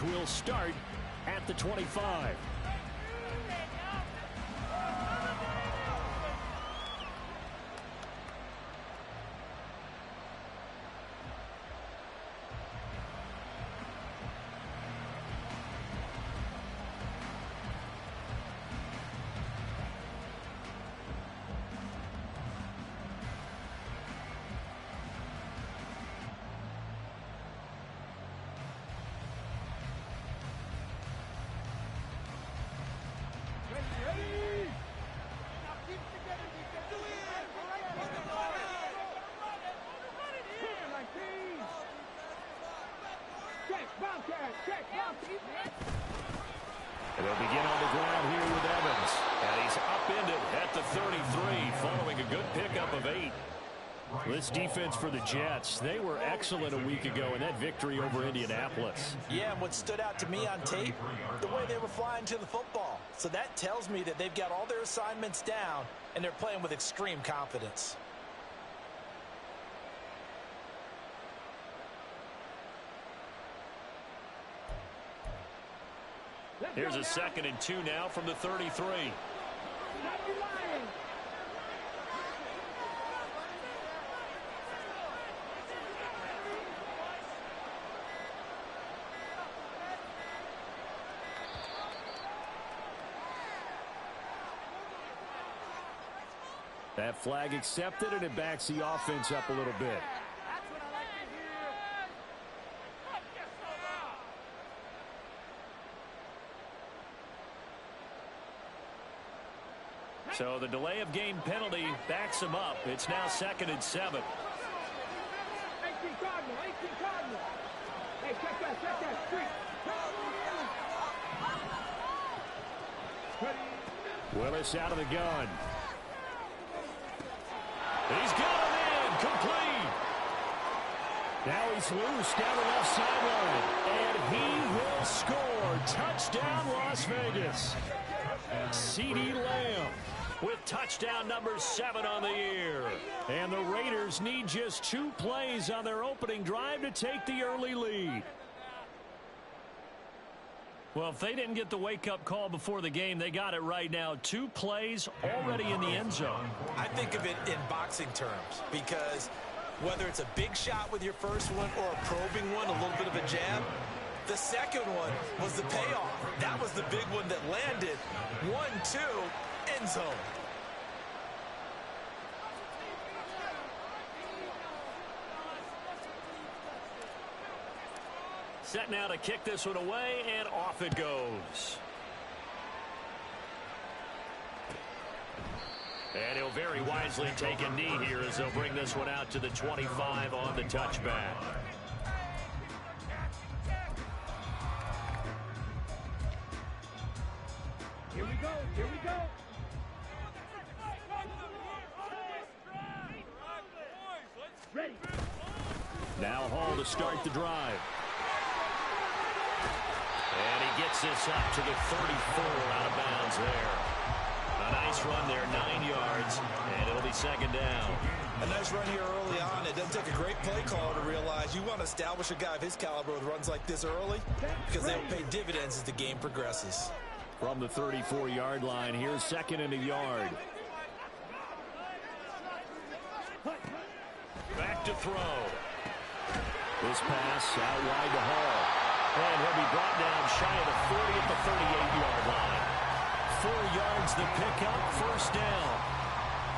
downs will start at the 25. And they'll begin on the ground here with Evans. And he's upended at the 33 following a good pickup of 8. This defense for the Jets, they were excellent a week ago in that victory over Indianapolis. Yeah, and what stood out to me on tape, the way they were flying to the football. So that tells me that they've got all their assignments down, and they're playing with extreme confidence. Here's a 2nd and 2 now from the 33. That flag accepted, and it backs the offense up a little bit. So the delay of game penalty backs him up. It's now 2nd and 7. 18 Cardinal. Hey, check that. Willis out of the gun. He's got him in. Complete. Now he's loose down the left sideline. And he will score. Touchdown, Las Vegas. CeeDee Lamb with touchdown number 7 on the year. And the Raiders need just 2 plays on their opening drive to take the early lead. Well, if they didn't get the wake-up call before the game, they got it right now. 2 plays already in the end zone. I think of it in boxing terms, because whether it's a big shot with your first one or a probing one, a little bit of a jab, the second one was the payoff. That was the big one that landed. 1-2, end zone. Set now to kick this one away, and off it goes. And he'll very wisely take a knee here as they'll bring this one out to the 25 on the touchback. Here we go. Ready. Now Hall to start the drive. And he gets this up to the 34, out of bounds there. A nice run there, 9 yards, and it'll be 2nd down. A nice run here early on. It doesn't take a great play caller to realize you want to establish a guy of his caliber with runs like this early, because they'll pay dividends as the game progresses. From the 34-yard line, here's 2nd and a yard. Back to throw. This pass out wide to Hall. And he'll be brought down shy of the 40 at the 38-yard line. 4 yards the pickup, 1st down.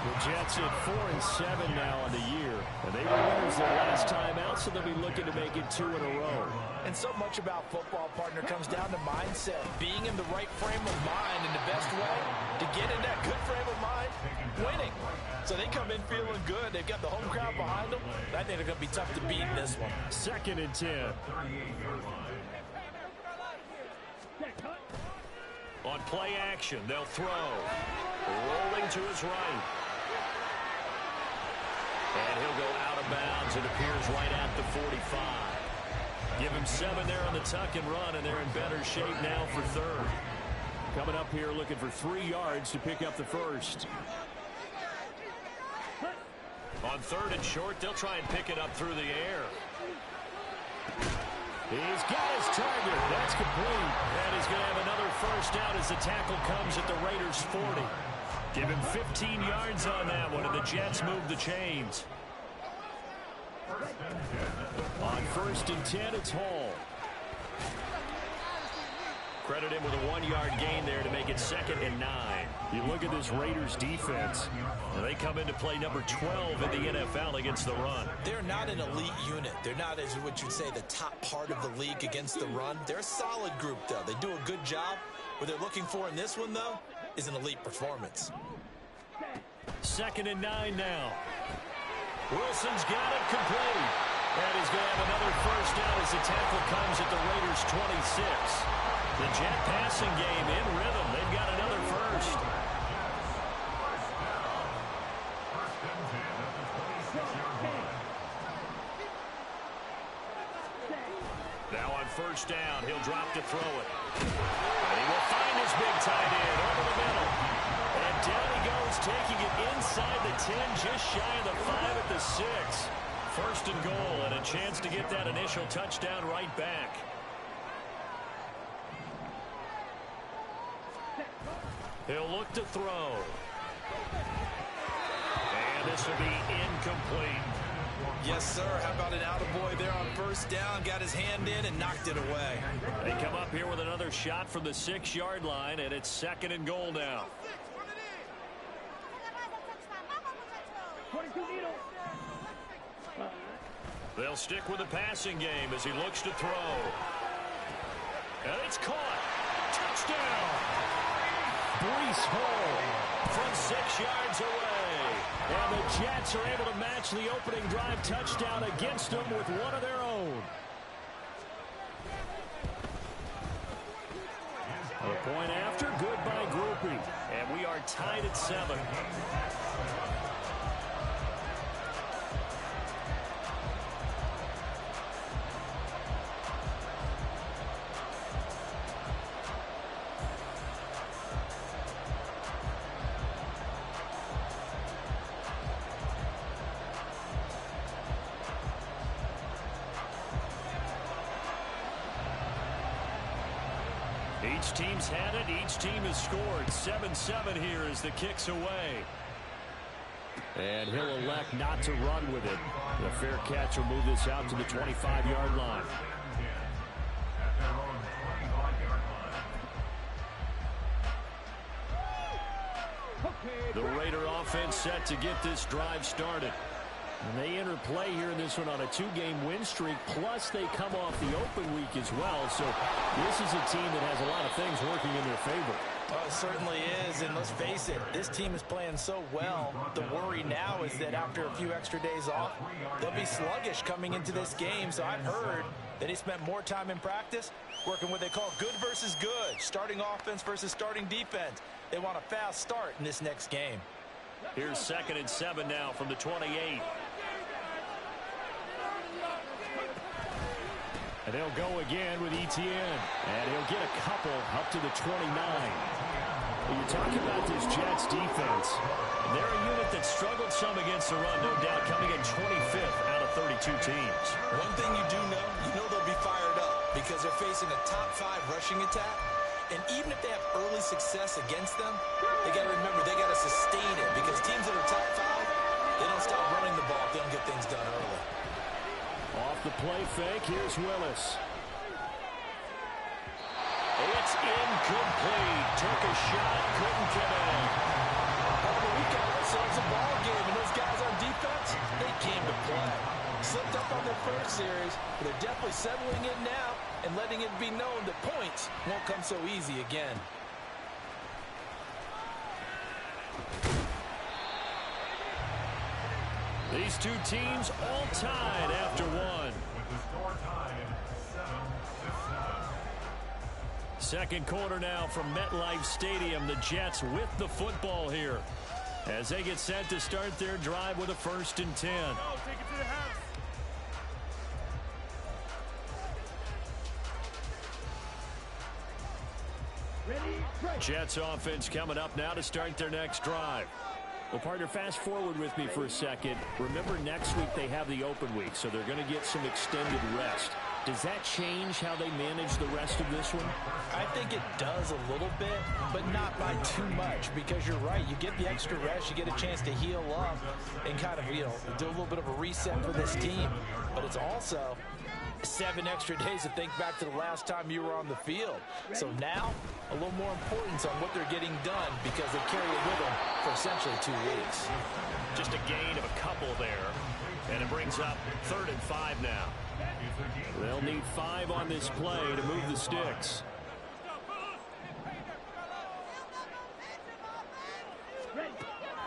The Jets at 4-7 now on the year. And they were winners their last time out, so they'll be looking to make it 2 in a row. And so much about football, partner, comes down to mindset. Being in the right frame of mind, and the best way to get in that good frame of mind, winning. So they come in feeling good. They've got the home crowd behind them. I think they're going to be tough to beat in this one. 2nd and 10. On play action, they'll throw. Rolling to his right. And he'll go out of bounds. It appears right at the 45. Give him 7 there on the tuck and run, and they're in better shape now for 3rd. Coming up here looking for 3 yards to pick up the 1st. On 3rd and short, they'll try and pick it up through the air. He's got his target. That's complete. And he's going to have another first down as the tackle comes at the Raiders' 40. Give him 15 yards on that one, and the Jets move the chains. On 1st and 10, it's Hole. Credit him with a 1-yard gain there to make it 2nd and 9. You look at this Raiders defense. And they come into play number 12 in the NFL against the run. They're not an elite unit. They're not, as what you'd say, the top part of the league against the run. They're a solid group, though. They do a good job. What they're looking for in this one, though, is an elite performance. 2nd and 9 now. Wilson's got it complete. And he's going to have another first down as the tackle comes at the Raiders' 26. The Jet passing game in rhythm. They've got another first. Now on 1st down, he'll drop to throw it. And he will find his big tight end over the middle. And down he goes, taking it inside the 10, just shy of the 5 at the 6. 1st and goal, and a chance to get that initial touchdown right back. He'll look to throw. And this will be incomplete. Yes, sir. How about an attaboy there on 1st down? Got his hand in and knocked it away. They come up here with another shot from the 6-yard line, and it's 2nd and goal now. They'll stick with the passing game as he looks to throw. And it's caught. Touchdown. Breece Hall From 6 yards away. And the Jets are able to match the opening drive touchdown against them with one of their own. A point after, good by grouping. And we are tied at 7. Each team's had it. Each team has scored. 7-7 here as the kick's away. And he'll elect not to run with it. The fair catch will move this out to the 25-yard line. The Raider offense set to get this drive started. And they enter play here in this one on a 2-game win streak, plus they come off the open week as well. So this is a team that has a lot of things working in their favor. Oh, it certainly is, and let's face it, this team is playing so well. The worry now is that after a few extra days off, they'll be sluggish coming into this game. So I've heard that he spent more time in practice working what they call good versus good, starting offense versus starting defense. They want a fast start in this next game. Here's 2nd and 7 now from the 28. And they'll go again with Etienne. And he'll get a couple up to the 29. You're talking about this Jets defense. They're a unit that struggled some against the run, no doubt, coming in 25th out of 32 teams. One thing you do know, they'll be fired up because they're facing a top 5 rushing attack. And even if they have early success against them, they got to remember they got to sustain it because teams that are top 5, they don't stop running the ball if they don't get things done early. Off the play fake, here's Willis. It's incomplete. Took a shot, couldn't get in. We got ourselves a ball game, and those guys on defense, they came to play. Slipped up on their first series, but they're definitely settling in now and letting it be known that points won't come so easy again. These two teams all tied after one. Second quarter now from MetLife Stadium. The Jets with the football here as they get set to start their drive with a 1st and 10. Take it to the house. Jets offense coming up now to start their next drive. Well, partner, fast forward with me for a second. Remember, next week they have the open week, so they're going to get some extended rest. Does that change how they manage the rest of this one? I think it does a little bit, but not by too much, because you're right. You get the extra rest, you get a chance to heal up and kind of, do a little bit of a reset for this team. But it's also 7 extra days to think back to the last time you were on the field. So now, a little more importance on what they're getting done because they carry it with them for essentially 2 weeks. Just a gain of a couple there, and it brings up 3rd and 5 now. They'll need 5 on this play to move the sticks.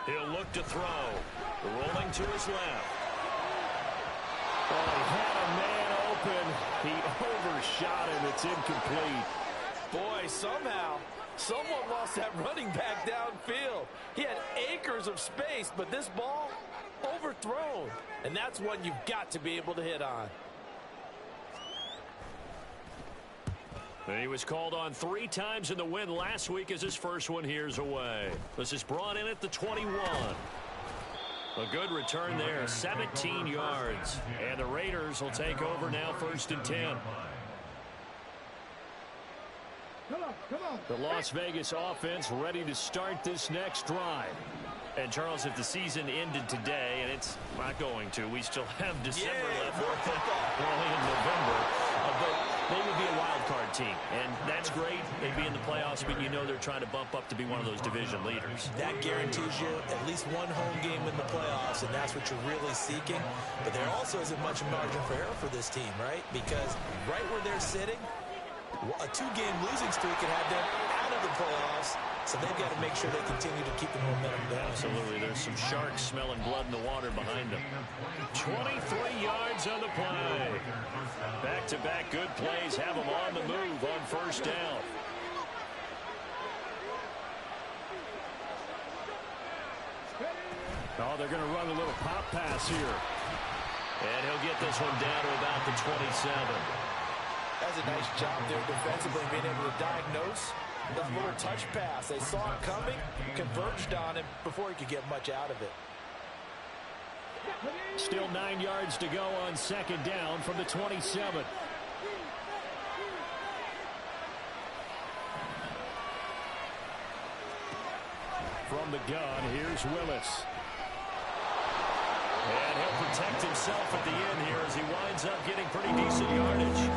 He'll look to throw. Rolling to his left. Oh, he had a man open. He overshot him. It's incomplete. Boy, somehow, someone lost that running back downfield. He had acres of space, but this ball overthrown. And that's one you've got to be able to hit on. And he was called on 3 times in the win last week as his first one here's away. This is brought in at the 21. A good return there, 17 yards. And the Raiders will take over now, 1st and 10. Come on. The Las Vegas offense ready to start this next drive. And, Charles, if the season ended today, and it's not going to, we still have December left. More football. Early in November. But they would be a wild card team, and that's great. They'd be in the playoffs, but you know they're trying to bump up to be one of those division leaders. That guarantees you at least 1 home game in the playoffs, and that's what you're really seeking. But there also isn't much margin for error for this team, right? Because right where they're sitting, a 2-game losing streak could have them out of the playoffs. So they've got to make sure they continue to keep the momentum down. Absolutely. There's some sharks smelling blood in the water behind them. 23 yards on the play. Back-to-back good plays have them on the move on 1st down. Oh, they're going to run a little pop pass here. And he'll get this one down to about the 27. That's a nice job there defensively, being able to diagnose that little touch pass. They saw it coming, converged on him before he could get much out of it. Still 9 yards to go on 2nd down from the 27. From the gun, here's Willis. And he'll protect himself at the end here as he winds up getting pretty decent yardage.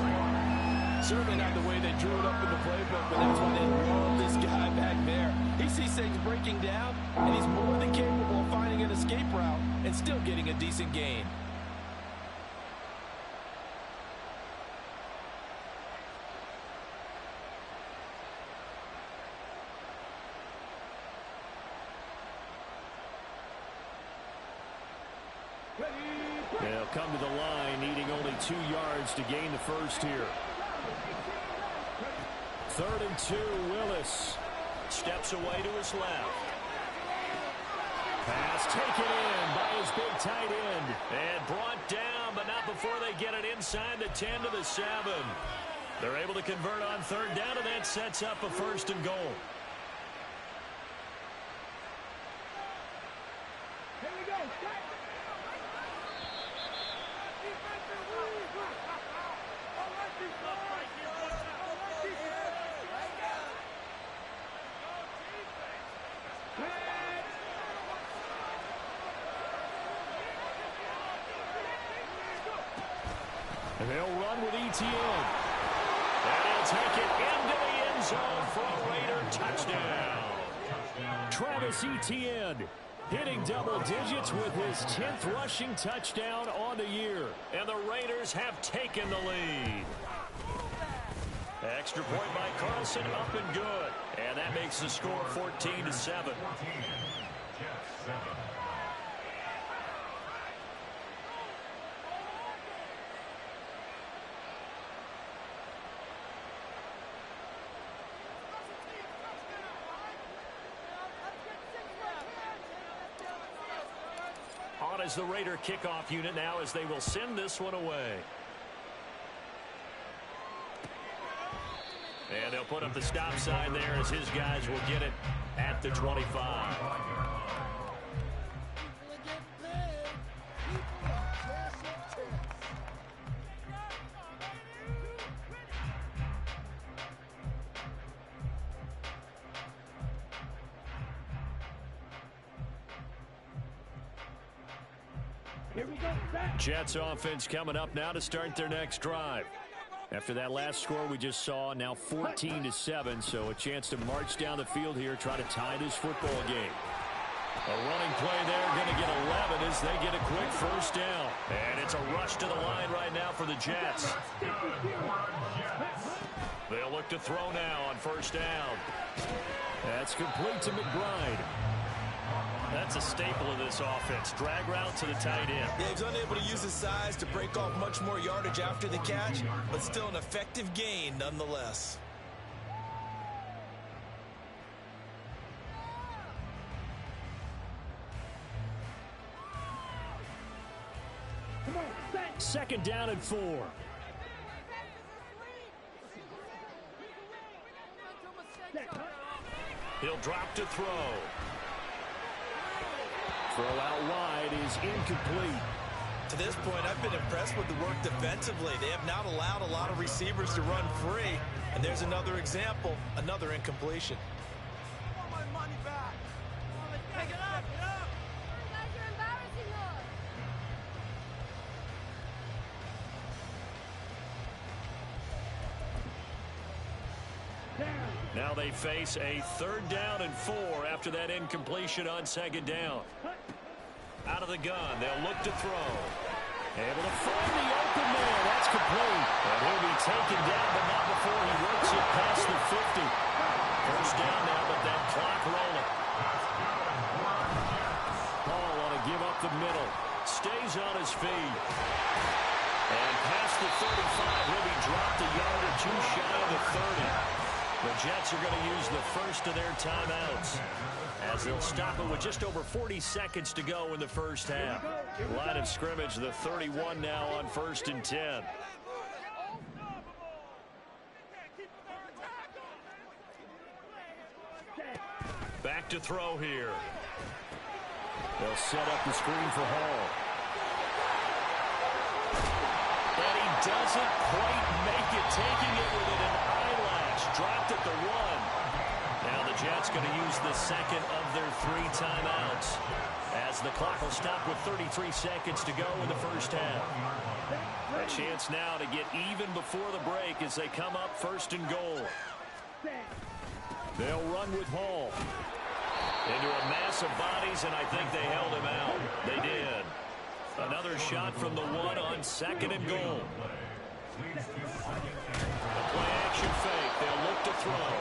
Certainly not the way they drew it up in the playbook, but that's why they love this guy back there. He sees things breaking down, and he's more than capable of finding an escape route and still getting a decent gain. They'll come to the line, needing only 2 yards to gain the first here. 3rd and 2, Willis. Steps away to his left. Pass taken in by his big tight end. And brought down, but not before they get it inside the 10 to the 7. They're able to convert on 3rd down, and that sets up a 1st and goal. Here we go. And they'll run with ETN. And he'll take it into the end zone for a Raider touchdown. Travis Etienne hitting double digits with his 10th rushing touchdown on the year. And the Raiders have taken the lead. Extra point by Carlson, up and good. And that makes the score 14-7. On as the Raider kickoff unit now as they will send this one away. And they'll put up the stop sign there as his guys will get it at the 25. Here we go. Back. Jets offense coming up now to start their next drive. After that last score we just saw, now 14-7, so a chance to march down the field here, try to tie this football game. A running play there, going to get 11 as they get a quick first down. And it's a rush to the line right now for the Jets. They'll look to throw now on first down. That's complete to McBride. That's a staple of this offense. Drag route to the tight end. Yeah, he's unable to use his size to break off much more yardage after the catch, but still an effective gain nonetheless. Second down and 4. He'll drop to throw. Throw out wide is incomplete. To this point, I've been impressed with the work defensively. They have not allowed a lot of receivers to run free. And there's another example, another incompletion. I want my money back. Pick it up, get up. You guys are embarrassing us. Now they face a 3rd down and 4 after that incompletion on 2nd down. Out of the gun, they'll look to throw. Able to find the open man. That's complete. And he'll be taken down, but not before he works it past the 50. First down now, but that clock rolling. Hall on a give up the middle. Stays on his feet. And past the 35, he'll be dropped a yard or two shy of the 30. The Jets are going to use the first of their timeouts as they'll stop it with just over 40 seconds to go in the first half. Line of scrimmage, the 31 now on 1st and 10. Back to throw here. They'll set up the screen for Hall. And he doesn't quite make it, taking it within an eyelash. Dropped at the 1. Now the Jets going to use the second of their 3 timeouts as the clock will stop with 33 seconds to go in the first half. A chance now to get even before the break as they come up 1st and goal. They'll run with Hall. Into a mass of bodies, and I think they held him out. They did. Another shot from the 1 on 2nd and goal. The play action fake. They'll look to throw.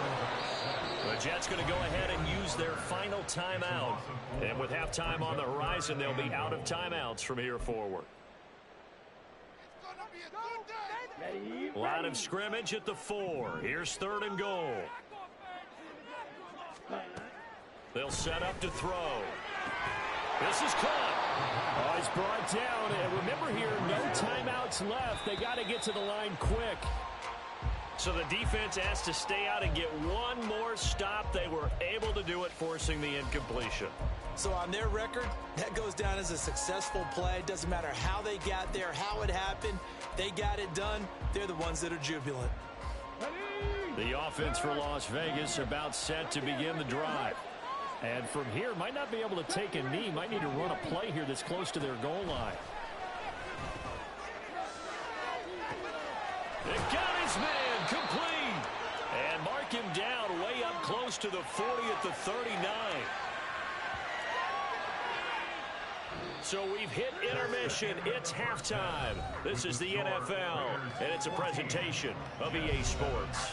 The Jets going to go ahead and use their final timeout. And with halftime on the horizon, they'll be out of timeouts from here forward. Line of scrimmage at the 4. Here's 3rd and goal. They'll set up to throw. This is caught. Oh, he's brought down. And remember here, no timeouts left. They got to get to the line quick. So the defense has to stay out and get one more stop. They were able to do it, forcing the incompletion. So on their record, that goes down as a successful play. Doesn't matter how they got there, how it happened. They got it done. They're the ones that are jubilant. The offense for Las Vegas about set to begin the drive. And from here, might not be able to take a knee. Might need to run a play here that's close to their goal line. It got his man complete. And mark him down way up close to the 40 at the 39. So we've hit intermission. It's halftime. This is the NFL, and it's a presentation of EA Sports.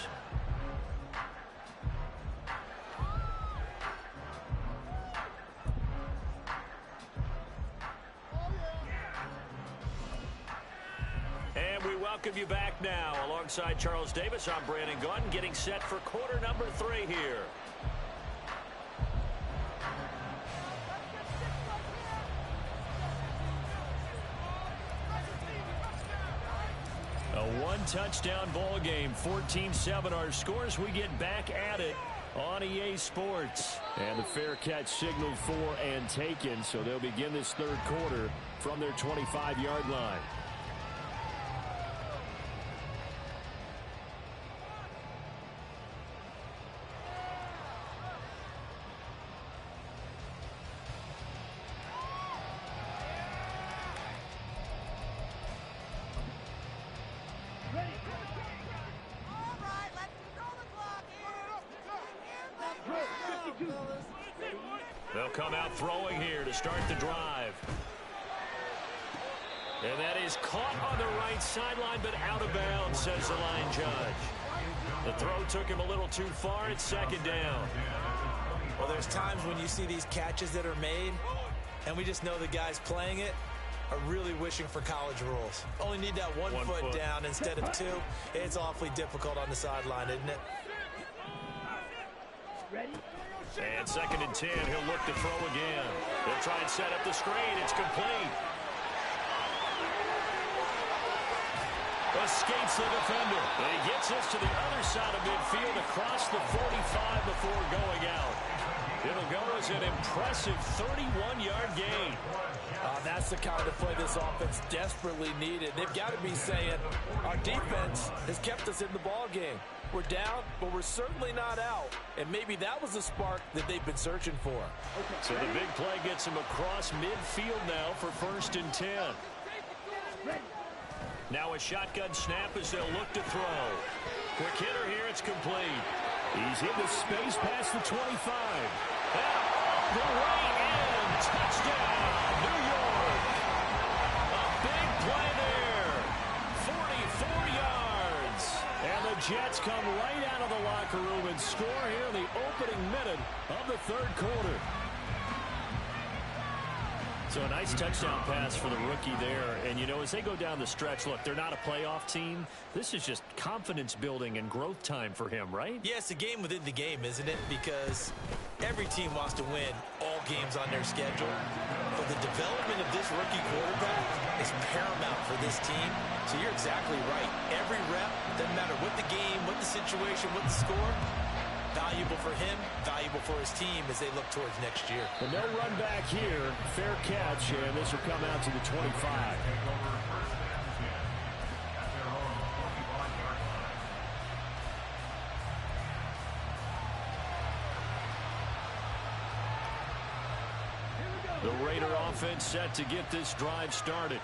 And we welcome you back now. Alongside Charles Davis, I'm Brandon Gunn, getting set for quarter number 3 here. A one-touchdown ball game, 14-7 our scores. We get back at it on EA Sports. And the fair catch signaled for and taken, so they'll begin this 3rd quarter from their 25-yard line. come out throwing here to start the drive. And that is caught on the right sideline, but out of bounds, says the line judge. The throw took him a little too far. It's second down. Well, there's times when you see these catches that are made, and we just know the guys playing it are really wishing for college rules. Only need that one foot down instead of two. It's awfully difficult on the sideline, isn't it? And second and 10, he'll look to throw again. They'll try and set up the screen. It's complete. Escapes the defender. He gets this to the other side of midfield across the 45 before going out. It'll go as an impressive 31-yard gain. That's the kind of play this offense desperately needed. They've got to be saying, our defense has kept us in the ball game. We're down, but we're certainly not out. And maybe that was the spark that they've been searching for. So the big play gets him across midfield now for first and 10. Now a shotgun snap as they'll look to throw. Quick hitter here, it's complete. He's into space past the 25. And the way in, touchdown, New York. A big play there, 44 yards. And the Jets come right out of the locker room and score here in the opening minute of the third quarter. So a nice touchdown pass for the rookie there. And, you know, as they go down the stretch, look, they're not a playoff team. This is just confidence building and growth time for him, right? Yeah, it's a game within the game, isn't it? Because every team wants to win all games on their schedule. But the development of this rookie quarterback is paramount for this team. So you're exactly right. Every rep, doesn't matter what the game, what the situation, what the score, valuable for him, valuable for his team as they look towards next year. But no run back here. Fair catch, and this will come out to the 25. The Raider offense set to get this drive started.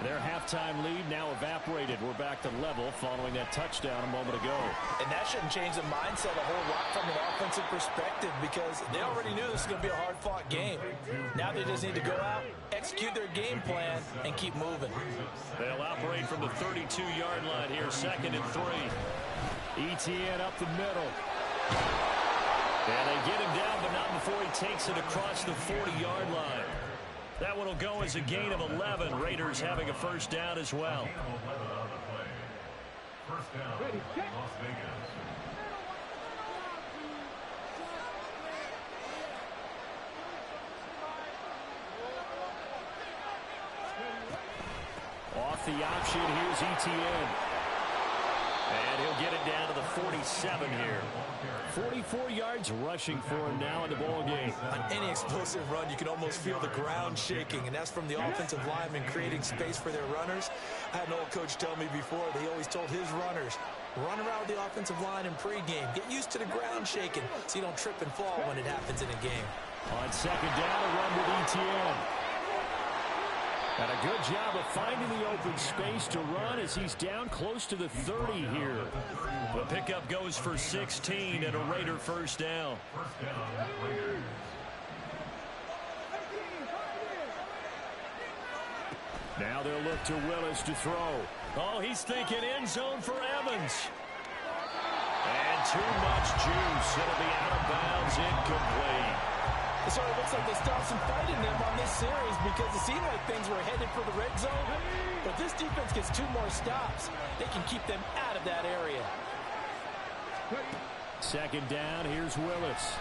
Their halftime lead now evaporated. We're back to level following that touchdown a moment ago. And that shouldn't change the mindset a whole lot from an offensive perspective because they already knew this was going to be a hard-fought game. Now they just need to go out, execute their game plan, and keep moving. They'll operate from the 32-yard line here, second and 3. ETN up the middle. And they get him down, but not before he takes it across the 40-yard line. That one will go as a gain of 11. Raiders having a first down as well. First down, Las Vegas. Off the option, here's ETN. And he'll get it down to the 47 here. 44 yards rushing for him now in the ball game. On any explosive run, you can almost feel the ground shaking, and that's from the offensive linemen creating space for their runners. I had an old coach tell me before that he always told his runners, run around the offensive line in pregame. Get used to the ground shaking so you don't trip and fall when it happens in a game. On second down, a run with ETN. And a good job of finding the open space to run as he's down close to the 30 here. The pickup goes for 16 and a Raider first down. Now they'll look to Willis to throw. Oh, he's thinking end zone for Evans. And too much juice. It'll be out of bounds, incomplete. It sort of looks like they stopped some fight in them on this series because it seemed like things were headed for the red zone. But this defense gets 2 more stops. They can keep them out of that area. Second down, here's Willis.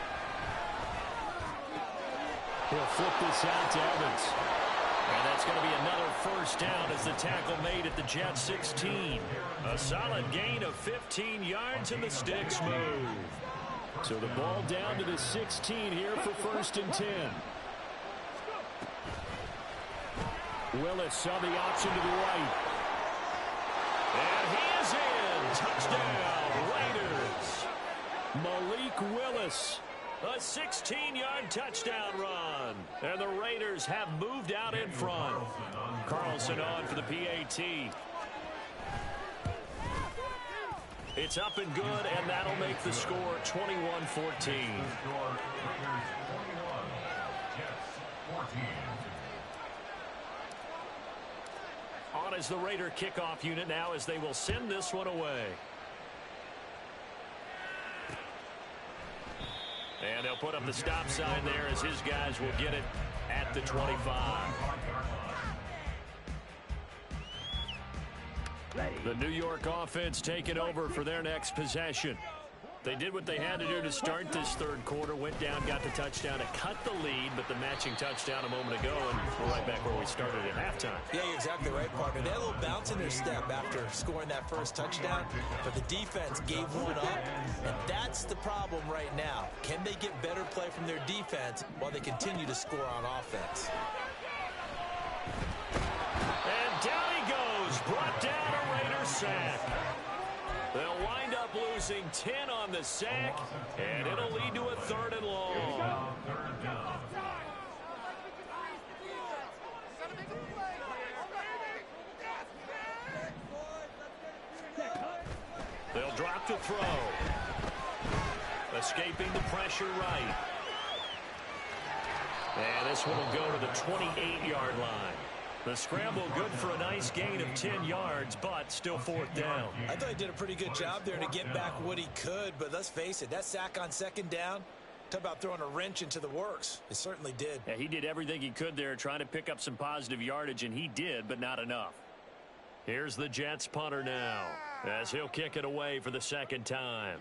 He'll flip this out to Evans. And that's going to be another first down as the tackle made at the Jets 16. A solid gain of 15 yards and the sticks move. So the ball down to the 16 here for first and 10. Willis saw the option to the right. And he is in. Touchdown, Raiders. Malik Willis. A 16-yard touchdown run. And the Raiders have moved out in front. Carlson on for the PAT. It's up and good, and that'll make the score 21-14. On is the Raider kickoff unit now as they will send this one away. And they'll put up the stop sign there as his guys will get it at the 25. The New York offense taking over for their next possession. They did what they had to do to start this third quarter. Went down, got the touchdown to cut the lead, but the matching touchdown a moment ago, and we're right back where we started at halftime. Yeah, you're exactly right, partner. They had a little bounce in their step after scoring that first touchdown, but the defense gave one up, and that's the problem right now. Can they get better play from their defense while they continue to score on offense? And down he goes, brought down a Raider sack. They'll wind up losing 10 on the sack, and it'll lead to a 3rd and long. They'll drop the throw. Escaping the pressure right. And this one will go to the 28-yard line. The scramble good for a nice gain of 10 yards, but still 4th down. I thought he did a pretty good job there to get back what he could, but let's face it, that sack on 2nd down, talk about throwing a wrench into the works. It certainly did. Yeah, he did everything he could there trying to pick up some positive yardage, and he did, but not enough. Here's the Jets punter now as he'll kick it away for the 2nd time.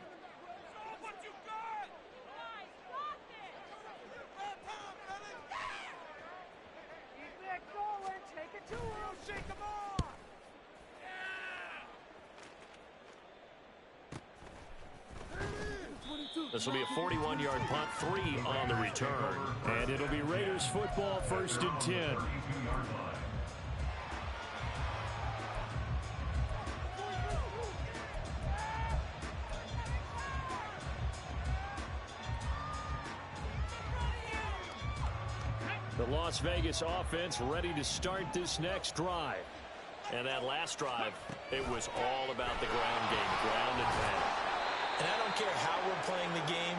This will be a 41-yard punt, 3 on the return. And it'll be Raiders football, 1st and 10. The Las Vegas offense ready to start this next drive. And that last drive, it was all about the ground game, ground and pound. And I don't care how we're playing the game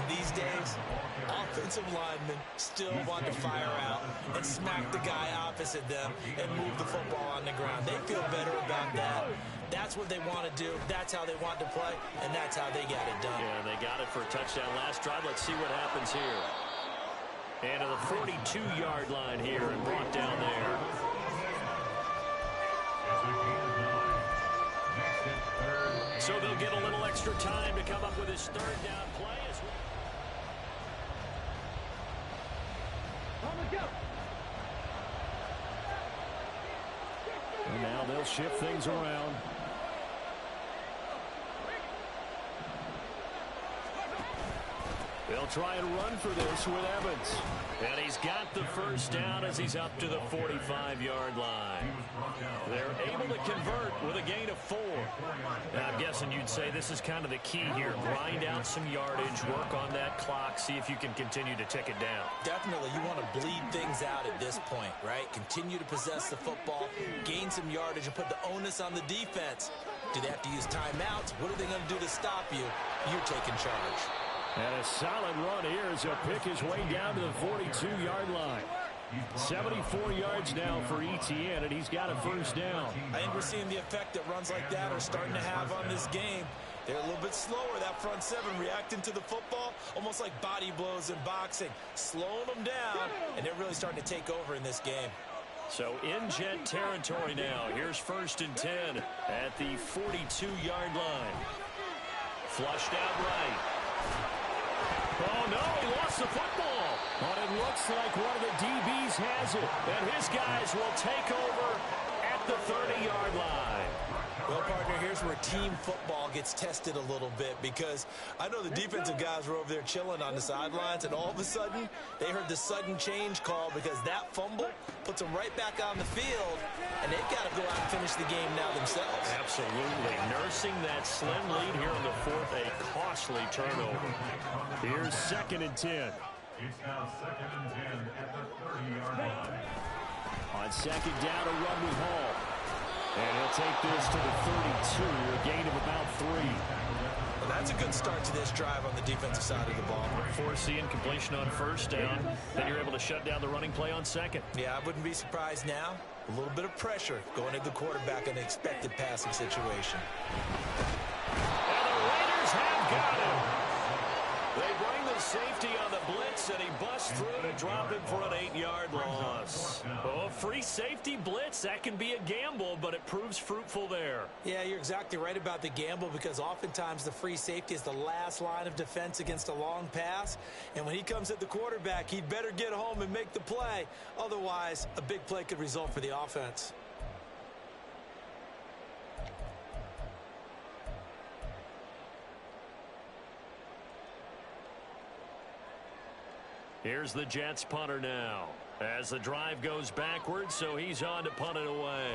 these days, offensive linemen still want to fire out and smack the guy opposite them and move the football on the ground. They feel better about that. That's what they want to do. That's how they want to play, and that's how they got it done. Yeah, they got it for a touchdown last drive. Let's see what happens here. And to the 42-yard line here and brought down there. So they'll get a little extra time to come up with his 3rd down play. And now they'll shift things around. They'll try and run for this with Evans. And he's got the 1st down as he's up to the 45-yard line. They're able to convert with a gain of 4. Now, I'm guessing you'd say this is kind of the key here. Grind out some yardage, work on that clock, see if you can continue to tick it down. Definitely. You want to bleed things out at this point, right? Continue to possess the football, gain some yardage, and put the onus on the defense. Do they have to use timeouts? What are they going to do to stop you? You're taking charge. And a solid run here as he'll pick his way down to the 42-yard line. 74 yards now for ETN, and he's got a 1st down. I think we're seeing the effect that runs like that are starting to have on this game. They're a little bit slower, that front 7, reacting to the football, almost like body blows in boxing, slowing them down, and they're really starting to take over in this game. So in Jet territory now. Here's 1st and 10 at the 42-yard line. Flushed out right. Oh, no, he lost the football. But it looks like one of the DBs has it. And his guys will take over at the 30-yard line. Well, partner, here's where team football gets tested a little bit, because I know the defensive guys were over there chilling on the sidelines, and all of a sudden, they heard the sudden change call because that fumble puts them right back on the field, and they've got to go out and finish the game now themselves. Absolutely. Nursing that slim lead here in the 4th, a costly turnover. Here's 2nd and 10. It's now 2nd and 10 at the 30-yard line. On 2nd down, a run with Hall. And he'll take this to the 32, a gain of about 3. That's a good start to this drive on the defensive side of the ball. Forcing completion on first down. Then you're able to shut down the running play on second. Yeah, I wouldn't be surprised now. A little bit of pressure going to the quarterback in an expected passing situation. And the Raiders have got him. They bring the safety on the blitz, and he busts through to drop him for an 8-yard loss. Oh, free safety blitz, that can be a gamble, but it proves fruitful there. Yeah, you're exactly right about the gamble, because oftentimes the free safety is the last line of defense against a long pass. And when he comes at the quarterback, he'd better get home and make the play. Otherwise, a big play could result for the offense. Here's the Jets punter now as the drive goes backwards, so he's on to punt it away.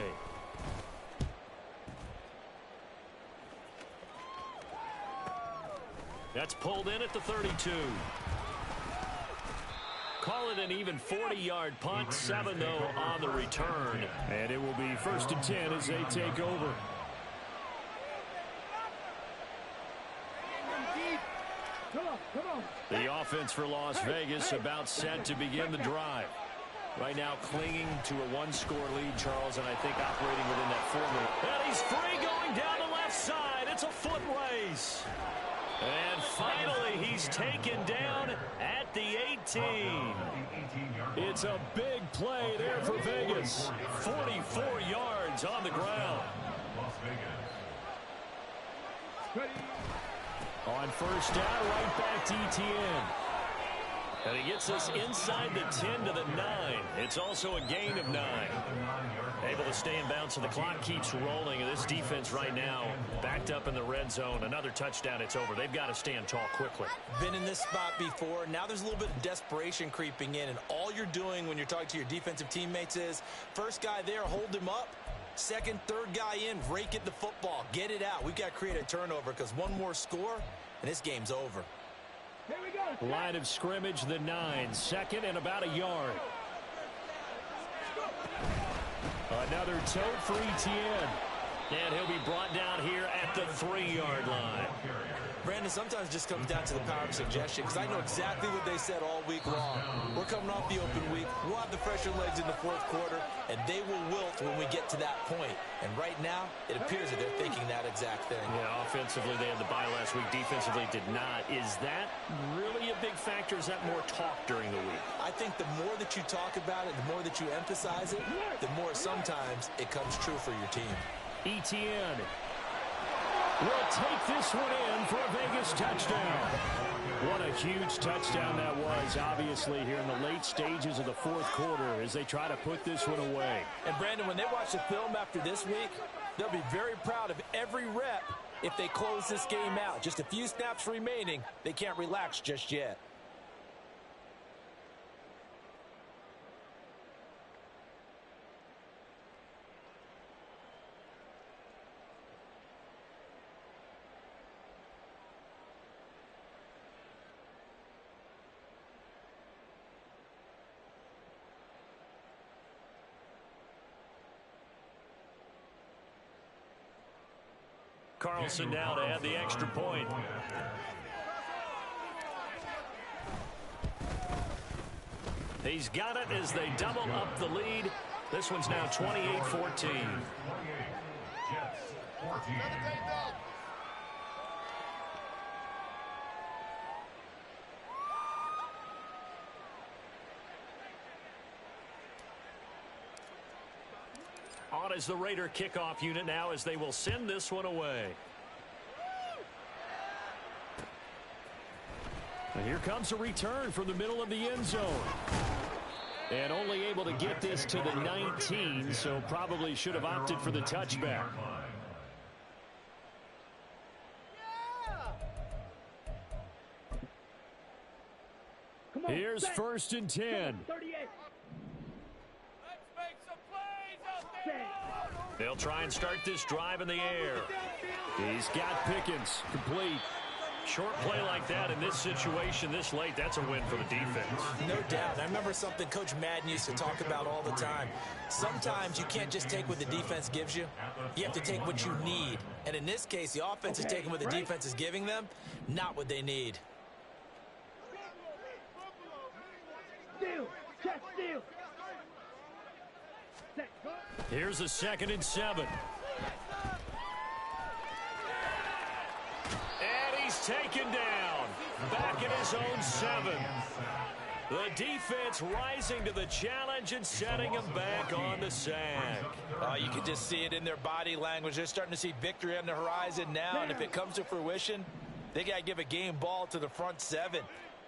That's pulled in at the 32. Call it an even 40-yard punt, 7 though on the return. And it will be 1st and 10 as they take over. The offense for Las Vegas about set to begin the drive. Right now clinging to a 1-score lead, Charles, and I think operating within that formula. And he's free going down the left side. It's a foot race. And finally, he's taken down at the 18. It's a big play there for Vegas. 44 yards on the ground. On first down, right back to ETN. And he gets us inside the 10 to the 9. It's also a gain of 9. Able to stay in bounds, so the clock keeps rolling. And this defense right now backed up in the red zone. Another touchdown, it's over. They've got to stand tall quickly. Been in this spot before. Now there's a little bit of desperation creeping in. And all you're doing when you're talking to your defensive teammates is, first guy there, hold him up. Second, third guy in, rake at the football. Get it out. We've got to create a turnover, because one more score, and this game's over. Here we go. Line of scrimmage, the 9. 2nd and about a yard. Another tote for ETN. And he'll be brought down here at the 3-yard line. Brandon, sometimes it just comes down to the power of suggestion, because I know exactly what they said all week long. We're coming off the open week. We'll have the fresher legs in the 4th quarter, and they will wilt when we get to that point. And right now, it appears that they're thinking that exact thing. Yeah, offensively, they had the bye last week. Defensively, did not. Is that really a big factor? Is that more talk during the week? I think the more that you talk about it, the more that you emphasize it, the more sometimes it comes true for your team. ETN will take this one in for a Vegas touchdown. What a huge touchdown that was, obviously, here in the late stages of the 4th quarter as they try to put this one away. And, Brandon, when they watch the film after this week, they'll be very proud of every rep if they close this game out. Just a few snaps remaining. They can't relax just yet. Carlson now to add the extra point. He's got it as they double up the lead. This one's now 28-14. On is the Raider kickoff unit now as they will send this one away. And here comes a return from the middle of the end zone. And only able to get this to the 19, so probably should have opted for the touchback. Here's 1st and 10. 38. They'll try and start this drive in the air. He's got Pickens, complete. Short play like that in this situation this late, that's a win for the defense. No doubt. I remember something Coach Madden used to talk about all the time. Sometimes you can't just take what the defense gives you. You have to take what you need. And in this case, the offense is taking what the defense is giving them, not what they need. Here's a 2nd and 7. And he's taken down. Back in his own 7. The defense rising to the challenge and setting him back on the sack. You can just see it in their body language. They're starting to see victory on the horizon now, and if it comes to fruition, they got to give a game ball to the front 7.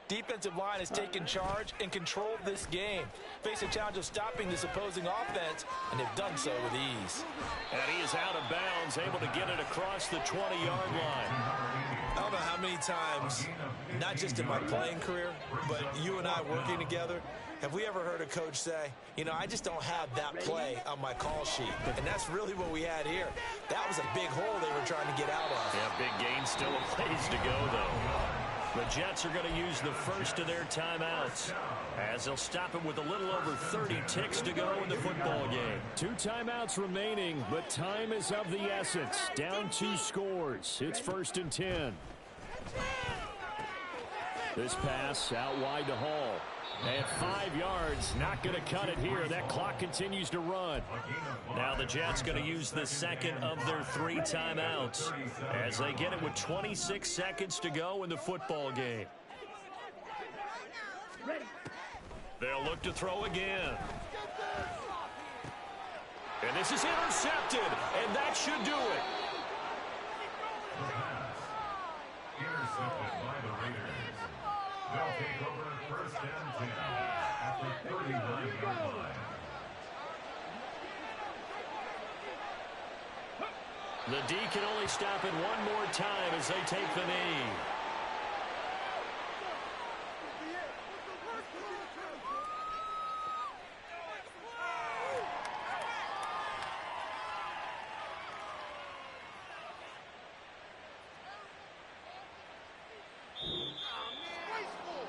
Defensive line has taken charge and controlled this game. Face a challenge of stopping this opposing offense, and they've done so with ease. And he is out of bounds, able to get it across the 20-yard line. I don't know how many times, not just in my playing career, but you and I working together, have we ever heard a coach say, you know, I just don't have that play on my call sheet. And that's really what we had here. That was a big hole they were trying to get out of. Yeah, big gain, still a ways to go, though. The Jets are going to use the first of their timeouts, as they'll stop it with a little over 30 ticks to go in the football game. 2 timeouts remaining, but time is of the essence. Down 2 scores. It's 1st and 10. This pass out wide to Hall. At 5 yards, not going to cut it here. That clock continues to run. Now the Jets going to use the 2nd of their 3 timeouts as they get it with 26 seconds to go in the football game. They'll look to throw again. And this is intercepted, and that should do it. Intercepted by the Raiders. They'll take over 1st and 10 at the 39-yard line. The D can only stop it one more time as they take the knee.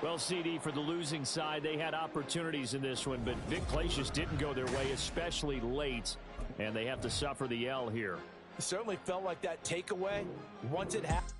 Well, CD, for the losing side, they had opportunities in this one, but Vic Glacius didn't go their way, especially late, and they have to suffer the L here. It certainly felt like that takeaway once it happened.